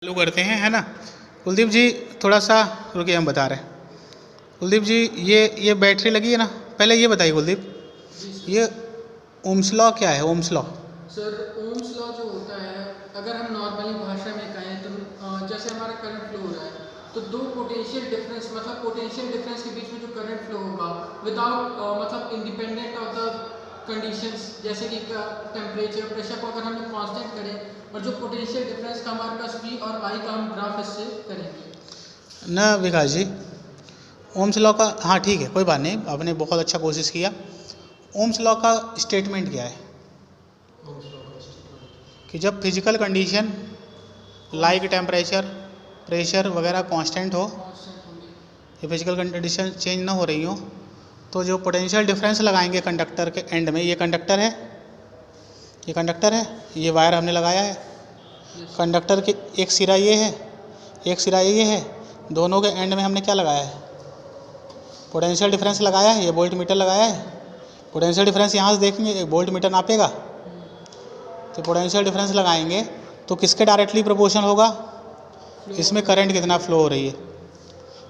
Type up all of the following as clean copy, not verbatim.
चालू करते हैं, है ना। कुलदीप जी थोड़ा सा रुकिए, हम बता रहे हैं। कुलदीप जी ये बैटरी लगी है ना, पहले ये बताइए कुलदीप, ये ओम्स लॉ क्या है? Ohm's law sir, Ohm's law जो होता है, अगर हम नॉर्मली भाषा में कहें तो जैसे हमारा करंट फ्लो हो रहा है तो दो पोटेंशियल डिफरेंस, मतलब पोटेंशियल डिफरेंस के बीच में जो करंट फ्लो होगा विदाउट मतलब इंडिपेंडेंट ऑफ द कंडीशंस, जैसे कि टेम्परेचर, प्रेशर को अगर हम कांस्टेंट करें और जो पोटेंशियल डिफरेंस का हमारे पास V और I का हम ग्राफ इससे करेंगे ना विकास जी। ओम्स लॉ का, हाँ ठीक है, कोई बात नहीं, आपने बहुत अच्छा कोशिश किया। ओम्स लॉ का स्टेटमेंट क्या है कि जब physical condition like temperature, pressure वगैरह कांस्टेंट हो, ये फिजिकल कंडीशन चेंज ना हो रही हो, तो जो पोटेंशियल डिफरेंस लगाएंगे कंडक्टर के एंड में, ये कंडक्टर है, ये कंडक्टर है, ये वायर हमने लगाया है, कंडक्टर के एक सिरा ये है, एक सिरा ये है, दोनों के एंड में हमने क्या लगाया है? पोटेंशियल डिफरेंस लगाया है, ये वोल्ट मीटर लगाया है। पोटेंशियल डिफरेंस यहाँ से देखेंगे, एक वोल्ट मीटर नापेगा, तो पोटेंशियल डिफरेंस लगाएंगे तो किसके डायरेक्टली प्रोपोर्शनल होगा? इसमें करंट कितना फ्लो हो रही है,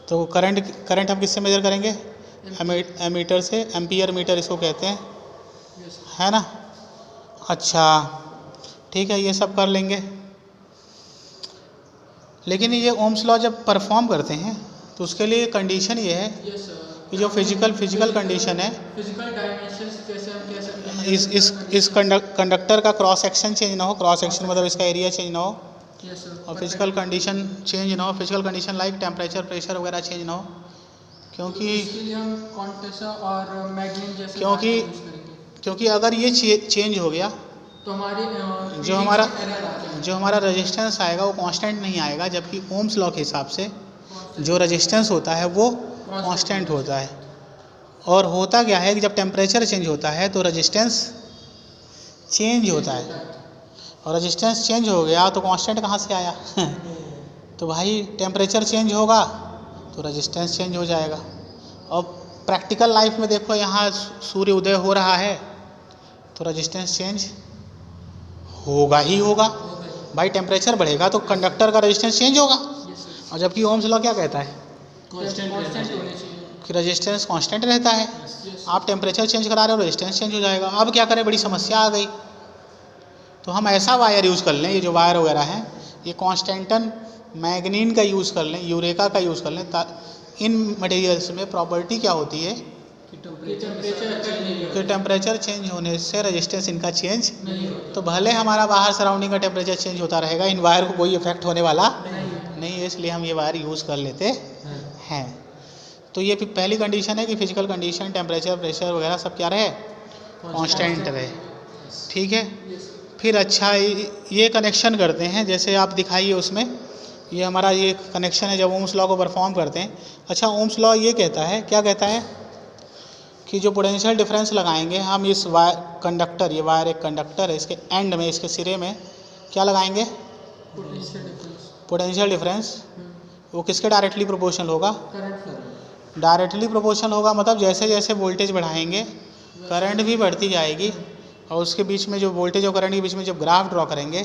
तो करंट हम किससे मेजर करेंगे? एमीटर से, एम्पियर मीटर इसको कहते हैं, है ना। अच्छा ठीक है, ये सब कर लेंगे, लेकिन ये ओम्स लॉ जब परफॉर्म करते हैं तो उसके लिए कंडीशन ये है कि जो फिजिकल कंडीशन है, फिजिकल डायमेंशंस जैसे हम कह सकते हैं, इस कंडक्टर का क्रॉस सेक्शन चेंज ना हो, क्रॉस सेक्शन मतलब इसका एरिया चेंज ना हो, और फिजिकल कंडीशन चेंज ना हो, physical condition like temperature, pressure वगैरह चेंज ना हो, क्योंकि इसके लिए हम कॉन्टेसा और मैग्नीन जैसे क्योंकि अगर ये चेंज हो गया तो हमारे जो हमारा रेजिस्टेंस आएगा वो कांस्टेंट नहीं आएगा, जबकि ओम्स लॉ के हिसाब से जो रेजिस्टेंस होता है वो कांस्टेंट होता है। और होता क्या है कि जब टेम्परेचर चेंज होता है तो रेजिस्टेंस चेंज होता है, और रेजिस्टेंस चेंज हो गया तो कांस्टेंट कहाँ से आया? तो भाई टेम्परेचर चेंज होगा तो रेजिस्टेंस चेंज हो जाएगा। और प्रैक्टिकल लाइफ में देखो, यहाँ सूर्य उदय हो रहा है तो रेजिस्टेंस चेंज होगा ही होगा भाई, टेम्परेचर बढ़ेगा तो कंडक्टर का रेजिस्टेंस चेंज होगा। और जबकि ओम्स लॉ क्या कहता है कि रेजिस्टेंस कांस्टेंट रहता है। आप टेम्परेचर चेंज करा रहे हो, रेजिस्टेंस चेंज हो जाएगा। अब क्या करें, बड़ी समस्या आ गई, तो हम ऐसा वायर यूज़ कर लें, ये जो वायर वगैरह हैं ये कांस्टेंटन मैग्नीन का यूज़ कर लें, यूरेका का यूज़ कर लें। इन मटेरियल्स में प्रॉपर्टी क्या होती है कि टेम्परेचर चेंज होने से रेजिस्टेंस इनका चेंज तो भले हमारा बाहर सराउंडिंग का टेम्परेचर चेंज होता रहेगा, इन वायर को कोई इफेक्ट होने वाला नहीं है, इसलिए हम ये वायर यूज़ कर लेते हैं। तो ये पहली कंडीशन है कि फिजिकल कंडीशन, टेम्परेचर, प्रेशर वगैरह सब क्या रहे? कांस्टेंट रहे, ठीक है। फिर अच्छा ये कनेक्शन करते हैं, जैसे आप दिखाइए उसमें, ये हमारा ये कनेक्शन है जब ओम्स लॉ को परफॉर्म करते हैं। अच्छा, ओम्स लॉ ये कहता है, क्या कहता है कि जो पोटेंशियल डिफरेंस लगाएंगे हम इस वायर कंडक्टर, ये वायर एक कंडक्टर है, इसके एंड में, इसके सिरे में क्या लगाएंगे? Potential difference. वो किसके डायरेक्टली प्रोपोर्शनल होगा? डायरेक्टली प्रोपोर्शनल होगा, मतलब जैसे जैसे वोल्टेज बढ़ाएंगे करंट भी बढ़ती जाएगी, और उसके बीच में जो वोल्टेज और करंट के बीच में जब ग्राफ ड्रॉ करेंगे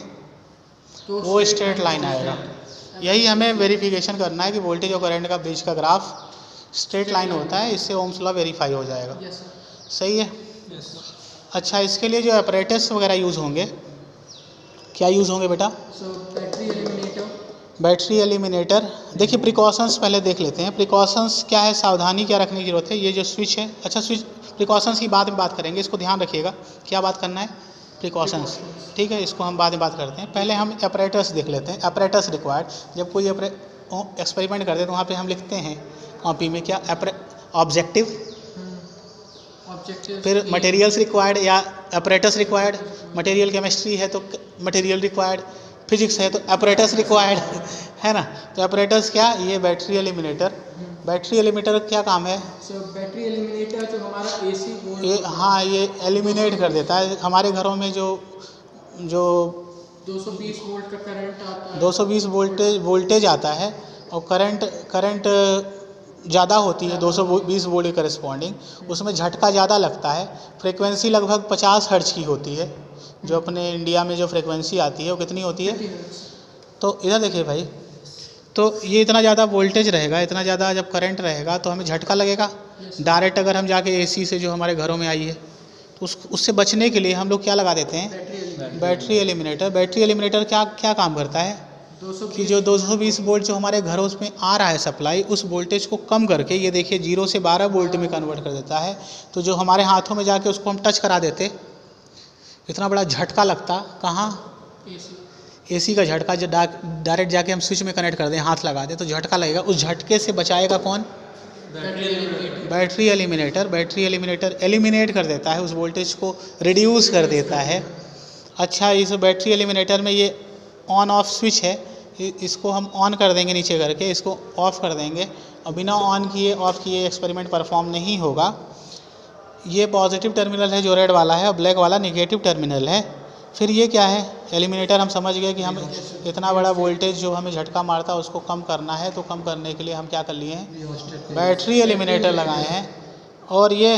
तो वो स्ट्रेट लाइन आएगा। यही हमें वेरिफिकेशन करना है कि वोल्टेज और करंट का बीच का ग्राफ स्ट्रेट लाइन होता है, इससे ओम्स लॉ वेरीफाई हो जाएगा। सही है। अच्छा, इसके लिए जो apparatus वगैरह यूज़ होंगे, क्या यूज़ होंगे बेटा? Battery eliminator. देखिए प्रिकॉशंस पहले देख लेते हैं, प्रिकॉशंस क्या है, सावधानी क्या रखने की जरूरत है। ये जो स्विच है, अच्छा स्विच प्रिकॉशंस की बाद में बात करेंगे, इसको ध्यान रखिएगा। क्या बात करना है? प्रिकॉशंस, ठीक है, इसको हम बाद में बात करते हैं। पहले हम apparatus देख लेते हैं। apparatus रिक्वायर्ड, जब कोई एक्सपेरिमेंट करते हैं तो वहाँ पे हम लिखते हैं कॉपी में क्या? ऑब्जेक्टिव, फिर मटेरियल्स रिक्वायर्ड या apparatus रिक्वायर्ड। मटेरियल केमिस्ट्री है तो मटेरियल रिक्वायर्ड, फिजिक्स है तो apparatus रिक्वायर्ड, है ना। तो apparatus क्या? ये बैटरी एलिमिनेटर। बैटरी एलिमिनेटर क्या काम है? बैटरी एलिमिनेटर जो हमारा AC वोल्ट, हाँ, ये एलिमिनेट कर देता है हमारे घरों में जो 220 वोल्ट का करंट आता है, 220 वोल्टेज आता है, और करंट ज़्यादा होती है 220 वोल्ट के करस्पॉन्डिंग, उसमें झटका ज़्यादा लगता है। फ्रीक्वेंसी लगभग 50 हर्ट्ज की होती है, जो अपने इंडिया में जो फ्रीक्वेंसी आती है वो कितनी होती है? तो इधर देखिए भाई, तो ये इतना ज़्यादा वोल्टेज रहेगा, इतना ज़्यादा जब करंट रहेगा तो हमें झटका लगेगा डायरेक्ट। अगर हम जाके एसी से जो हमारे घरों में आई है तो उससे बचने के लिए हम लोग क्या लगा देते हैं, बैटरी एलिमिनेटर। बैटरी एलिमिनेटर क्या क्या काम करता है कि जो 220 वोल्ट जो हमारे घरों में आ रहा है सप्लाई, उस वोल्टेज को कम करके ये देखिए 0 से 12 वोल्ट में कन्वर्ट कर देता है। तो जो हमारे हाथों में जाके उसको हम टच करा देते, इतना बड़ा झटका लगता, कहाँ, एसी का झटका जो डायरेक्ट जाके हम स्विच में कनेक्ट कर दें, हाथ लगा दें तो झटका लगेगा। उस झटके से बचाएगा कौन, battery eliminator. Battery eliminator eliminate कर देता है, उस वोल्टेज को रिड्यूस कर देता है। अच्छा, इस बैटरी एलिमिनेटर में ये ऑन ऑफ स्विच है, इसको हम ऑन कर देंगे नीचे करके, इसको ऑफ़ कर देंगे और बिना ऑन किए ऑफ़ किए एक्सपेरिमेंट परफॉर्म नहीं होगा। ये पॉजिटिव टर्मिनल है जो रेड वाला है और ब्लैक वाला निगेटिव टर्मिनल है। फिर ये क्या है, एलिमिनेटर। हम समझ गए कि हम इतना बड़ा वोल्टेज जो हमें झटका मारता है उसको कम करना है, तो कम करने के लिए हम क्या कर लिए हैं, बैटरी एलिमिनेटर लगाए हैं। और ये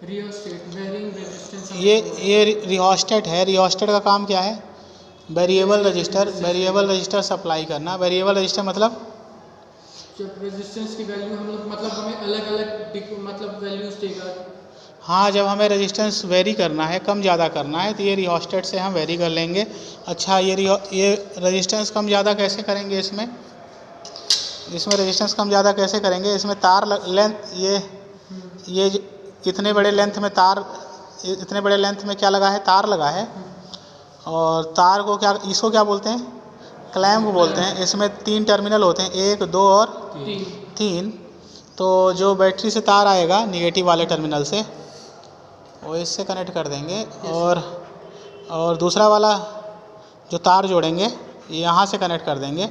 रियोस्टेट है। रियोस्टेट का काम क्या है, वेरिएबल रजिस्टर सप्लाई करना। वेरिएबल रजिस्टर मतलब जब रेजिस्टेंस की वैल्यू हम लोग मतलब हमें अलग अलग मतलब वैल्यूज देगा। हाँ, जब हमें रेजिस्टेंस वेरी करना है, कम ज़्यादा करना है, तो ये रियोस्टेट से हम वेरी कर लेंगे। अच्छा, ये रेजिस्टेंस कम ज़्यादा कैसे करेंगे, इसमें रेजिस्टेंस कम ज़्यादा कैसे करेंगे, इसमें तार लेंथ, ये इतने बड़े लेंथ में तार, इतने बड़े लेंथ में क्या लगा है, तार लगा है। और तार को क्या, इसको क्या बोलते हैं, क्लैंप बोलते हैं। इसमें 3 टर्मिनल होते हैं, 1, 2 और 3। तो जो बैटरी से तार आएगा निगेटिव वाले टर्मिनल से, वो इससे कनेक्ट कर देंगे। और दूसरा वाला जो तार जोड़ेंगे ये यहाँ से कनेक्ट कर देंगे।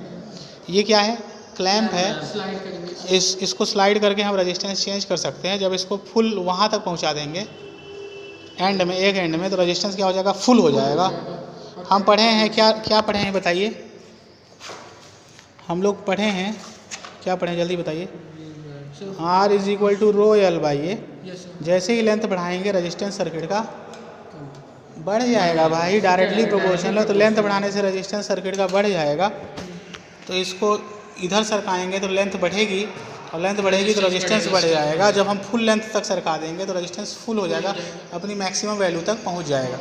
ये क्या है, क्लैंप है। इसको स्लाइड करके हम रेजिस्टेंस चेंज कर सकते हैं। जब इसको फुल वहाँ तक पहुँचा देंगे एंड में, एक एंड में, तो रेजिस्टेंस क्या हो जाएगा, फुल हो जाएगा। हम पढ़े हैं, क्या पढ़े हैं बताइए, हम लोग पढ़े हैं, क्या पढ़े जल्दी बताइए। R = ρL/A। जैसे ही लेंथ बढ़ाएंगे रेजिस्टेंस सर्किट का बढ़ जाएगा भाई, डायरेक्टली प्रोपोर्शनल है। तो लेंथ बढ़ाने से रेजिस्टेंस सर्किट का बढ़ जाएगा। तो इसको इधर सरकाएंगे तो लेंथ बढ़ेगी, और लेंथ बढ़ेगी तो रेजिस्टेंस बढ़ जाएगा। जब हम फुल लेंथ तक सरका देंगे तो रेजिस्टेंस फुल हो जाएगा, अपनी मैक्सिमम वैल्यू तक पहुंच जाएगा।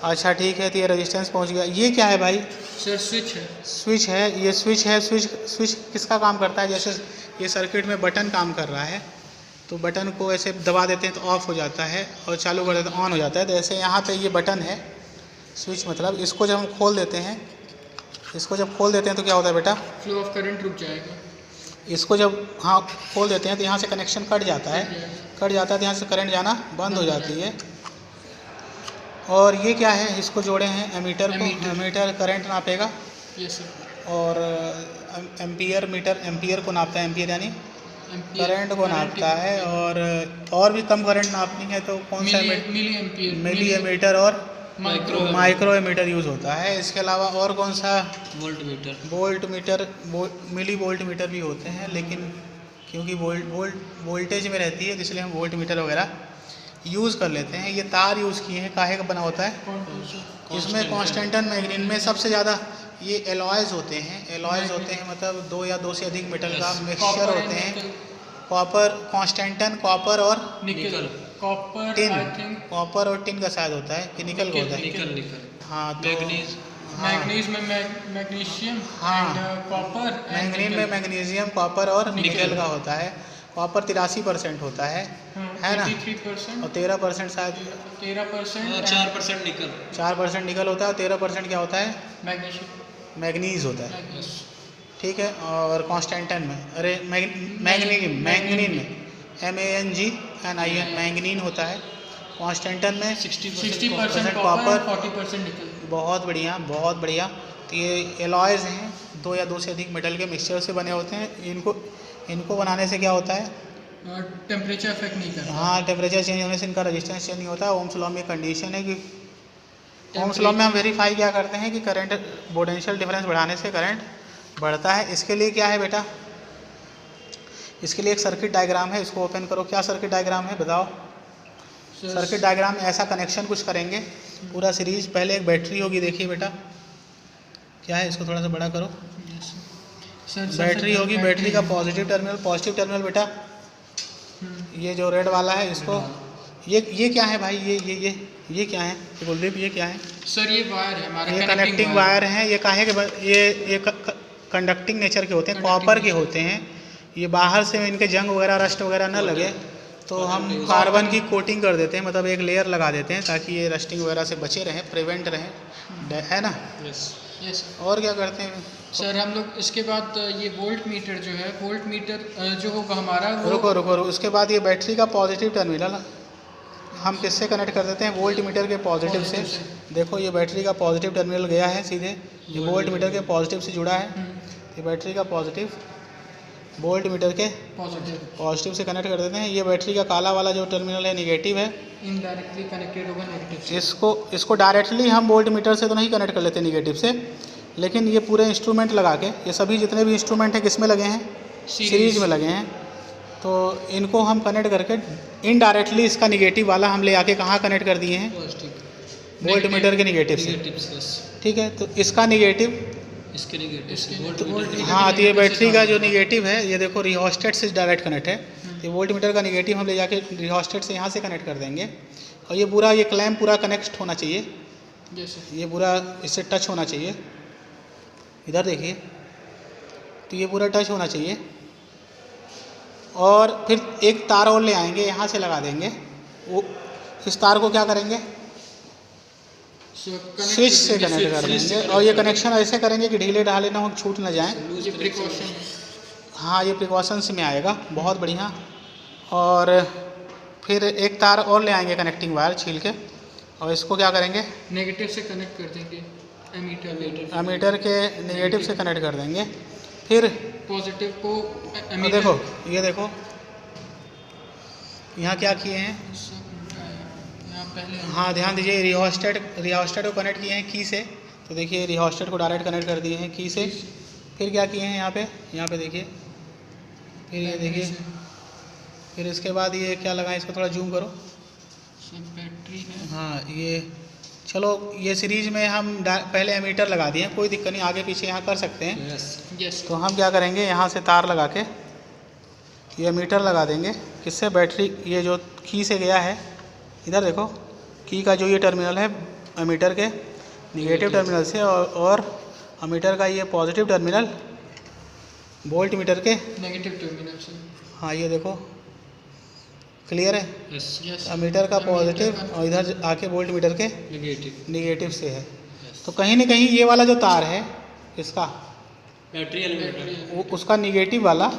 अच्छा ठीक है, तो ये रेजिस्टेंस पहुंच गया। ये क्या है भाई, सर स्विच है। स्विच है, ये स्विच है। स्विच किसका काम करता है, जैसे ये सर्किट में बटन काम कर रहा है, तो बटन को ऐसे दबा देते हैं तो ऑफ हो जाता है, और चालू कर देते हैं ऑन हो जाता है। तो ऐसे यहाँ पे ये बटन है, स्विच मतलब। इसको जब हम खोल देते हैं, इसको जब खोल देते हैं तो क्या होता है बेटा, फ्लो ऑफ करंट रुक जाएगा। इसको जब खोल देते हैं तो यहाँ से कनेक्शन कट जाता है, तो यहाँ से करंट जाना बंद हो जाती है। और ये क्या है, इसको जोड़े हैं एमीटर को। एमीटर करंट नापेगा, और एम्पियर मीटर एम्पियर को नापता है। एम्पियर यानी करंट को नापता है। और भी कम करंट नापनी है तो कौन सा, मिली एमीटर और माइक्रो एमीटर यूज़ होता है। इसके अलावा और कौन सा, volt meter milli volt meter भी होते हैं, लेकिन क्योंकि वोल्टेज में रहती है तो इसलिए हम वोल्ट मीटर वगैरह यूज़ कर लेते हैं। ये तार यूज़ किए हैं, काहे का बना होता है, इसमें कॉन्स्टेंटन मैग्नीन में सबसे ज़्यादा ये एलॉयज़ होते हैं। एलॉयज़ होते हैं मतलब 2 या 2 से अधिक मेटल का मिक्सचर होते हैं। कॉपर, कॉन्स्टेंटन, कॉपर और निकल, कॉपर टिन, कॉपर और टिन का शायद होता है कि निकल का होता है। हाँ, तो मैग्नीज में मैग्नीशियम, हाँ, कॉपर, मैग्नीन में मैग्नीशियम, कॉपर और निकल का होता है। कॉपर 83% होता है ना, 83%, और 13% शायद 13% और 4% निकल, 4% निकल होता है, और 13% क्या होता है, मैग्नीज होता है। ठीक है। और कॉन्स्टेंटन में, अरे मैग्नीन में MANGNIN मैंगनीन होता है। कॉन्स्टेंटन में 60% कॉपर, 40% निकल। बहुत बढ़िया, बहुत बढ़िया। तो ये एलॉयज़ हैं, 2 या 2 से अधिक मेटल के मिक्सचर से बने होते हैं। इनको बनाने से क्या होता है, टेम्परेचर इफेक्ट नहीं करता। हाँ, टेम्परेचर चेंज होने से इनका रेजिस्टेंस चेंज नहीं होता। ओम्स लॉ में कंडीशन है कि ओम्स लॉ में हम वेरीफाई क्या करते हैं कि करंट, पोटेंशियल डिफरेंस बढ़ाने से करंट बढ़ता है। इसके लिए क्या है बेटा, इसके लिए एक सर्किट डायग्राम है, इसको ओपन करो। क्या सर्किट डायग्राम है बताओ। सर्किट डायग्राम में ऐसा कनेक्शन कुछ करेंगे, पूरा सीरीज। पहले एक बैटरी होगी, देखिए बेटा, क्या है, इसको थोड़ा सा बड़ा करो। सर बैटरी होगी, बैटरी का पॉजिटिव टर्मिनल बेटा, ये जो रेड वाला है इसको, ये क्या है भाई, ये क्या है कुलदीप, ये क्या है? सर ये वायर है हमारा, ये कनेक्टिंग वायर हैं। ये काहे के ये कंडक्टिंग नेचर के होते हैं, कॉपर के होते हैं। ये बाहर से इनके जंग वगैरह रस्ट वगैरह ना लगे तो हम कार्बन की कोटिंग कर देते हैं, मतलब एक लेयर लगा देते हैं ताकि ये रस्टिंग वगैरह से बचे रहें, प्रिवेंट रहें, है ना। यस और क्या करते हैं सर हम लोग इसके बाद ये वोल्ट मीटर जो है, वोल्ट मीटर जो होगा हमारा वो, रुको, उसके बाद ये बैटरी का पॉजिटिव टर्मिनल हम किससे कनेक्ट कर देते हैं, वोल्ट मीटर के पॉजिटिव से। देखो ये बैटरी का पॉजिटिव टर्मिनल गया है सीधे, ये वोल्ट मीटर के पॉजिटिव से जुड़ा है। ये बैटरी का पॉजिटिव वोल्ट मीटर के पॉजिटिव से कनेक्ट कर देते हैं। ये बैटरी का काला वाला जो टर्मिनल है निगेटिव है, इनडायरेक्टली कनेक्टेड होगा नेगेटिव से। इसको डायरेक्टली हम वोल्ट मीटर से तो नहीं कनेक्ट कर लेते निगेटिव से, लेकिन ये पूरे इंस्ट्रूमेंट लगा के, ये सभी जितने भी इंस्ट्रूमेंट हैं किस में लगे हैं, सीरीज में लगे हैं, तो इनको हम कनेक्ट करके इनडायरेक्टली इसका निगेटिव वाला हम ले आके कहाँ कनेक्ट कर दिए हैं, वोल्ट मीटर के निगेटिव से। ठीक है, तो इसका निगेटिव, इसके हाँ, तो ये बैटरी का जो निगेटिव है, ये देखो रिहोस्टेट से डायरेक्ट कनेक्ट है। ये वोल्ट मीटर का निगेटिव हम ले जाके रिहोस्टेट से यहाँ से कनेक्ट कर देंगे, और ये पूरा ये क्लैम्प पूरा कनेक्ट होना चाहिए, ये पूरा इससे टच होना चाहिए। इधर देखिए, तो ये पूरा टच होना चाहिए, और फिर एक तार और ले आएंगे, यहाँ से लगा देंगे। वो इस तार को क्या करेंगे, स्विच से कनेक्ट कर देंगे, और ये कनेक्शन ऐसे करेंगे कि ढीले ढाले ना हो, छूट ना जाए। हाँ, ये प्रिकॉशंस में आएगा, बहुत बढ़िया। और फिर एक तार और ले आएंगे कनेक्टिंग वायर छील के, और इसको क्या करेंगे, नेगेटिव से कनेक्ट कर देंगे, एमीटर के नेगेटिव से कनेक्ट कर देंगे। फिर पॉजिटिव को देखो, ये देखो यहाँ क्या किए हैं, हाँ ध्यान दीजिए, रिहोस्टेट को कनेक्ट किए हैं की से। तो देखिए रिहोस्टेट को डायरेक्ट कनेक्ट कर दिए हैं की से। फिर क्या किए हैं यहाँ पे देखिए, फिर ये देखिए, फिर इसके बाद ये क्या लगाएं, इसको थोड़ा जूम करो। बैटरी है, हाँ, ये चलो, ये सीरीज में हम पहले एमीटर लगा दिए, कोई दिक्कत नहीं, आगे पीछे यहाँ कर सकते हैं। यस। तो हम क्या करेंगे, यहाँ से तार लगा के ये मीटर लगा देंगे, किससे, बैटरी, ये जो की से गया है, इधर देखो, की का जो ये टर्मिनल है एमीटर के निगेटिव टर्मिनल से, और एमीटर का ये पॉजिटिव टर्मिनल वोल्ट मीटर के नेगेटिव टर्मिनल से। हाँ, ये देखो क्लियर है, यस। एमीटर का पॉजिटिव और इधर आके वोल्ट मीटर के निगेटिव से है। तो कहीं ना कहीं ये वाला जो तार है इसका बैटरी उसका निगेटिव वाला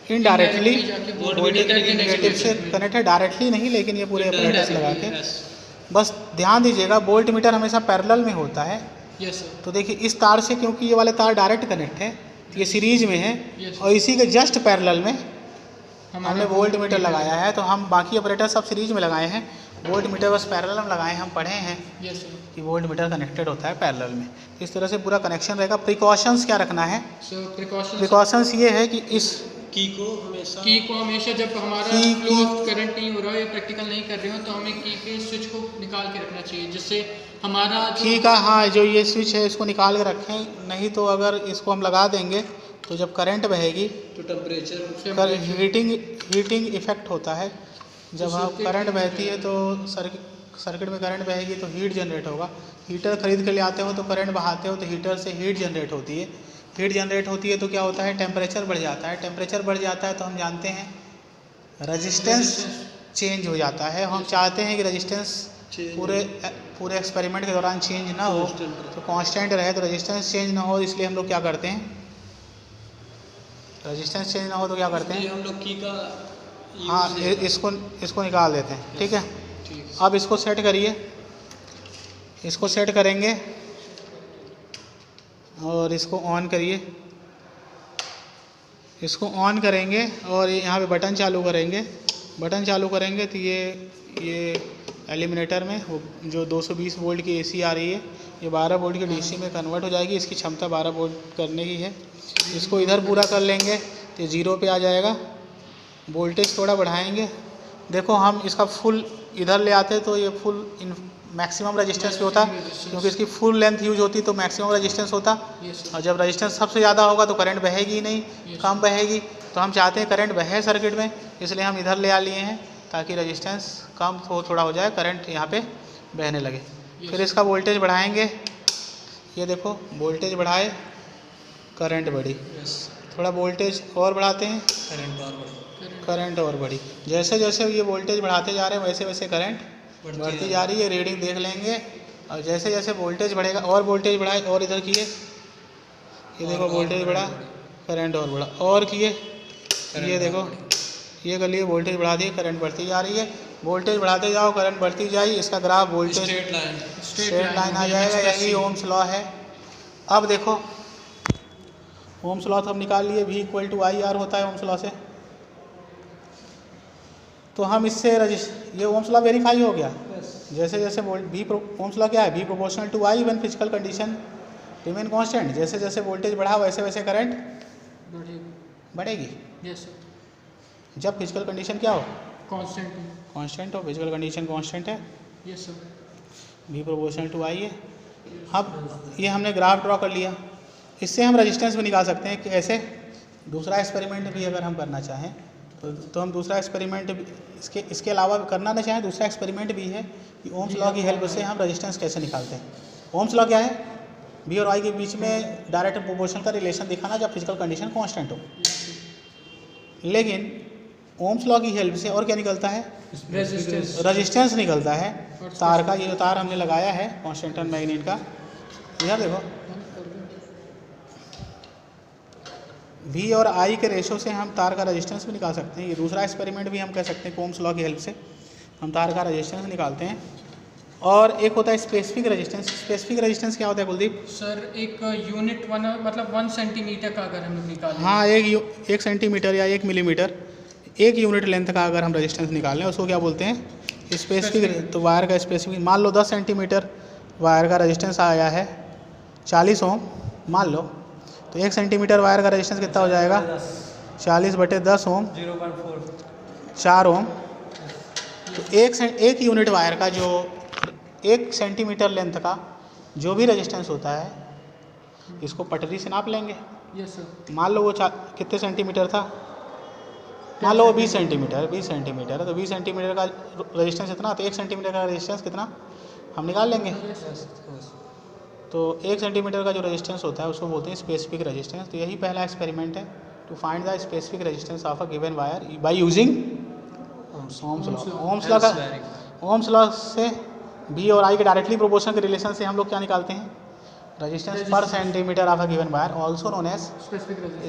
इनडायरेक्टली वोल्ट मीटर के निगेटिव से कनेक्ट है, डायरेक्टली नहीं, लेकिन ये पूरे अपरेटस लगा के। बस ध्यान दीजिएगा, वोल्ट मीटर हमेशा पैरेलल में होता है। यस। तो देखिए इस तार से, क्योंकि ये वाले तार डायरेक्ट कनेक्ट है, ये सीरीज में है, और इसी के जस्ट पैरेलल में हमने वोल्ट मीटर लगाया है। तो हम बाकी ऑपरेटर सब सीरीज में लगाए हैं, वोल्ट मीटर बस पैरेलल में लगाए हैं। हम पढ़े हैं कि वोल्ट मीटर कनेक्टेड होता है पैरेलल में, इस तरह से पूरा कनेक्शन रहेगा। प्रिकॉशंस क्या रखना है, प्रिकॉशंस ये है कि इस की को हमेशा जब हमारा फ्लो ऑफ करंट नहीं हो रहा है या प्रैक्टिकल नहीं कर रहे हो, तो हमें की के स्विच को निकाल के रखना चाहिए, जिससे हमारा की का, हाँ, जो ये स्विच है इसको निकाल के रखें, नहीं तो अगर इसको हम लगा देंगे तो जब करंट बहेगी तो टेम्परेचर हीटिंग इफेक्ट होता है। जब हम करंट बहती है तो सर्किट में करंट बहेगी तो हीट जनरेट होगा। हीटर खरीद के ले आते हो तो करंट बहाते हो तो हीटर से हीट जनरेट होती है। हीट जनरेट होती है तो क्या होता है, टेम्परेचर बढ़ जाता है। टेम्परेचर बढ़ जाता है तो हम जानते हैं रेजिस्टेंस चेंज हो जाता है। हम चाहते हैं कि रेजिस्टेंस पूरे एक्सपेरिमेंट के दौरान चेंज ना हो, तो कांस्टेंट रहे, तो रेजिस्टेंस चेंज ना हो, इसलिए हम लोग क्या करते हैं, रेजिस्टेंस चेंज ना हो तो क्या करते हैं, हम लोग की का हाँ, इसको निकाल देते हैं। ठीक है, अब इसको सेट करिए, इसको सेट करेंगे और इसको ऑन करिए, इसको ऑन करेंगे और यहाँ पे बटन चालू करेंगे। बटन चालू करेंगे तो ये एलिमिनेटर में जो 220 वोल्ट की एसी आ रही है, ये 12 वोल्ट की डीसी में कन्वर्ट हो जाएगी। इसकी क्षमता 12 वोल्ट करने की है। इसको इधर पूरा कर लेंगे तो 0 पे आ जाएगा। वोल्टेज थोड़ा बढ़ाएंगे। देखो हम इसका फुल इधर ले आते तो ये फुल मैक्सिमम रेजिस्टेंस भी होता, क्योंकि इसकी फुल लेंथ यूज होती तो मैक्सिमम रेजिस्टेंस होता। और जब रेजिस्टेंस सबसे ज़्यादा होगा तो करंट बहेगी ही नहीं, कम बहेगी। तो हम चाहते हैं करंट बहे सर्किट में, इसलिए हम इधर ले आ लिए हैं ताकि रेजिस्टेंस कम थोड़ा हो जाए, करंट यहाँ पे बहने लगे। फिर इसका वोल्टेज बढ़ाएंगे, ये देखो वोल्टेज बढ़ाए करंट बढ़ी, थोड़ा वोल्टेज और बढ़ाते हैं करंट और बढ़ी। जैसे जैसे ये वोल्टेज बढ़ाते जा रहे हैं वैसे वैसे करंट बढ़ती जा रही है। रीडिंग देख लेंगे, और जैसे जैसे वोल्टेज बढ़ेगा और वोल्टेज बढ़ाए, और इधर किए, ये देखो वोल्टेज बढ़ा करंट और बढ़ा, और किए, ये देखो ये कर लिए वोल्टेज बढ़ा दिए करंट बढ़ती जा रही है। वोल्टेज बढ़ाते जाओ करंट बढ़ती जाए, इसका ग्राफ वोल्टेज स्ट्रेट लाइन आ जाएगा। यही ओम्स लॉ है। अब देखो ओम्स लॉ तो हम निकाल लिए, V = IR होता है ओम्स लॉ से। तो हम इससे ये ओम्स लॉ वेरीफाई हो गया। जैसे जैसे ओम्स लॉ क्या है, V = I when physical condition remain constant. जैसे जैसे वोल्टेज बढ़ा वैसे वैसे करंट बढ़ेगी। Yes sir. जब फिजिकल कंडीशन क्या हो, कांस्टेंट हो, फिजिकल कंडीशन कांस्टेंट है, यस सर। V = I है। अब ये हमने ग्राफ ड्रॉ कर लिया, इससे हम रेजिस्टेंस भी निकाल सकते हैं कि ऐसे दूसरा एक्सपेरिमेंट भी अगर हम करना चाहें तो हम दूसरा एक्सपेरिमेंट इसके अलावा करना ना चाहें, दूसरा एक्सपेरिमेंट भी है कि ओम्स लॉ की हेल्प से हम रेजिस्टेंस कैसे निकालते हैं। ओम्स लॉ क्या है, V और I के बीच में डायरेक्ट प्रोपोर्शनल का रिलेशन दिखाना जब फिजिकल कंडीशन कांस्टेंट हो। लेकिन ओम्स लॉ की हेल्प से और क्या निकलता है, रेजिस्टेंस निकलता है तार का। ये जो तार हमने लगाया है कांस्टेंट मैग्नेट का, यह देखो V और I के रेशो से हम तार का रेजिस्टेंस भी निकाल सकते हैं। ये दूसरा एक्सपेरिमेंट भी हम कह सकते हैं, ओम्स लॉ की हेल्प से हम तार का रेजिस्टेंस निकालते हैं। और एक होता है स्पेसिफिक रेजिस्टेंस। स्पेसिफिक रेजिस्टेंस क्या होता है कुलदीप? सर एक यूनिट मतलब 1 सेंटीमीटर का अगर हम लोग निकालें, हाँ, एक सेंटीमीटर या 1 मिलीमीटर, 1 यूनिट लेंथ का अगर हम रेजिस्टेंस निकाल लें उसको क्या बोलते हैं, स्पेसिफिक। तो वायर का स्पेसिफिक, मान लो 10 सेंटीमीटर वायर का रेजिस्टेंस आया है 40 ओम मान लो, तो 1 सेंटीमीटर वायर का रेजिस्टेंस कितना हो जाएगा, 40/10 ओम, 4 ओम। तो एक यूनिट वायर का जो 1 सेंटीमीटर लेंथ का जो भी रेजिस्टेंस होता है, इसको पटरी से नाप लेंगे। Yes sir. मान लो वो कितने सेंटीमीटर था, मान लो वो 20 सेंटीमीटर है, 20 सेंटीमीटर है, तो 20 सेंटीमीटर का रेजिस्टेंस इतना, तो 1 सेंटीमीटर का रेजिस्टेंस कितना हम निकाल लेंगे। तो 1 सेंटीमीटर का जो रेजिस्टेंस होता है उसको बोलते हैं स्पेसिफिक रेजिस्टेंस। तो यही पहला एक्सपेरिमेंट है, to find the specific resistance of a given wire by using Ohm's law. Ohm's law से V और I के डायरेक्टली प्रोपोर्शनल के रिलेशन से हम लोग क्या निकालते हैं, रेजिस्टेंस पर centimetre of a given wire, also known as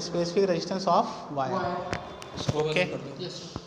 specific resistance of wire. Okay. Yes sir.